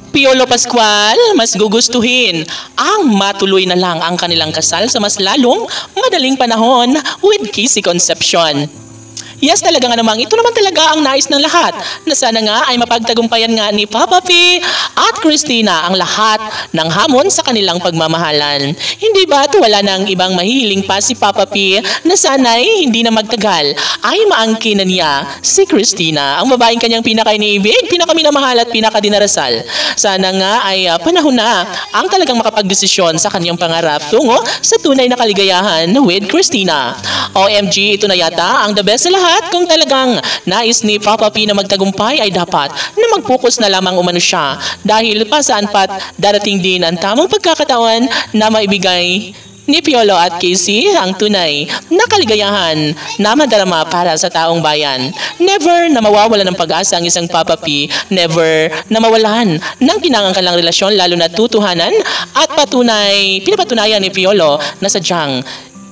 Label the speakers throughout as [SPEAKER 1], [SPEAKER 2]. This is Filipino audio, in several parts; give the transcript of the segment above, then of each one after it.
[SPEAKER 1] Piolo Pascual, mas gugustuhin ang matuloy na lang ang kanilang kasal sa mas lalong madaling panahon with Casey Concepcion. Yes, talaga nga namang ito naman talaga ang nais ng lahat na sana nga ay mapagtagumpayan nga ni Papa P at Christina ang lahat ng hamon sa kanilang pagmamahalan. Hindi ba at wala nang ibang mahiling pa si Papa P na sana'y hindi na magtagal ay maangkin na niya si Christina, ang babaeng kanyang pinaka-iniibig, pinaka-minamahal at pinaka-dinarasal. Sana nga ay panahon na ang talagang makapagdesisyon sa kanyang pangarap tungo sa tunay na kaligayahan with Christina. OMG, ito na yata ang the best sa lahat. At kung talagang nais ni Papa P na magtagumpay ay dapat na mag-focus na lamang umano siya dahil pa saan pat darating din ang tamang pagkakataon na maibigay ni Piolo at Casey ang tunay na kaligayahan na madarama para sa taong bayan. Never na mawawalan ng pag-asa ang isang Papa P, never na mawalan ng kinangangkalang relasyon lalo na tutuhanan at pinapatunayan ni Piolo na sadyang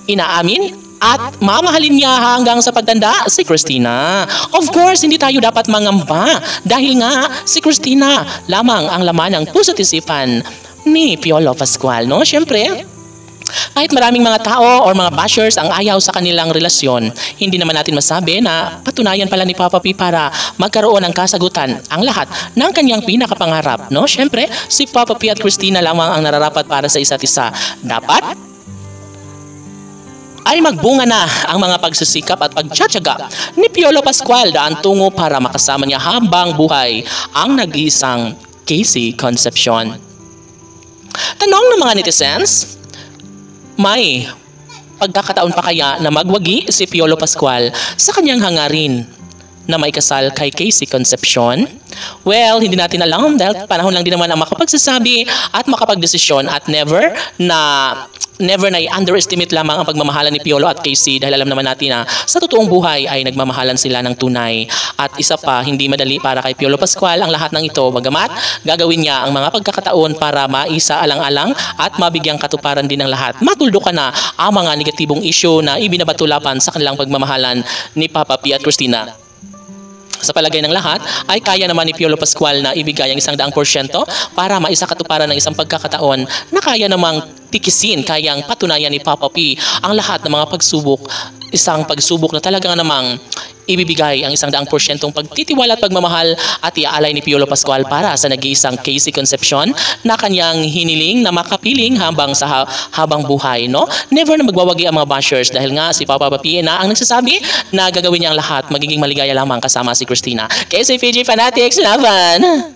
[SPEAKER 1] inaamin at mamahalin niya hanggang sa pagtanda si Christina. Of course, hindi tayo dapat mangamba dahil nga si Christina lamang ang laman ng puso't isipan ni Piolo Pascual, no? Siyempre, kahit maraming mga tao or mga bashers ang ayaw sa kanilang relasyon, hindi naman natin masabi na patunayan pala ni Papa P para magkaroon ng kasagutan ang lahat ng kanyang pinakapangarap, no? Siyempre, si Papa P at Christina lamang ang nararapat para sa isa't isa. Dapat ay magbunga na ang mga pagsisikap at pagtsatsaga ni Piolo Pascual daan tungo para makasama niya habang buhay ang nag-iisang Casey Concepcion. Tanong ng mga netizens, may pagkakataon pa kaya na magwagi si Piolo Pascual sa kanyang hangarin na maikasal kay Casey Concepcion? Well, hindi natin alam dahil panahon lang din naman ang makapagsasabi at makapagdesisyon at never na i-underestimate lamang ang pagmamahalan ni Piolo at Casey dahil alam naman natin na sa totoong buhay ay nagmamahalan sila ng tunay. At isa pa, hindi madali para kay Piolo Pascual ang lahat ng ito, bagamat gagawin niya ang mga pagkakataon para maisa alang-alang at mabigyang katuparan din ng lahat. Matuldukan na ang mga negatibong issue na ibinabatulapan sa kanilang pagmamahalan ni Papa P at Christina. Sa palagay ng lahat, ay kaya naman ni Piolo Pascual na ibigay ang 100% para maisa katuparan ng isang pagkakataon na kaya namang tikisin, kayang patunayan ni Papa P ang lahat ng mga pagsubok. Isang pagsubok na talaga namang ibibigay ang 100% pagtitiwala at pagmamahal at iaalay ni Piolo Pascual para sa nag-iisang Casey Concepcion na kanyang hiniling na makapiling habang buhay, no? Never na magwawagi ang mga bashers dahil nga si Papa P na ang nagsasabi na gagawin niya ang lahat, magiging maligaya lamang kasama si Christina. KCPG Fanatics, laban!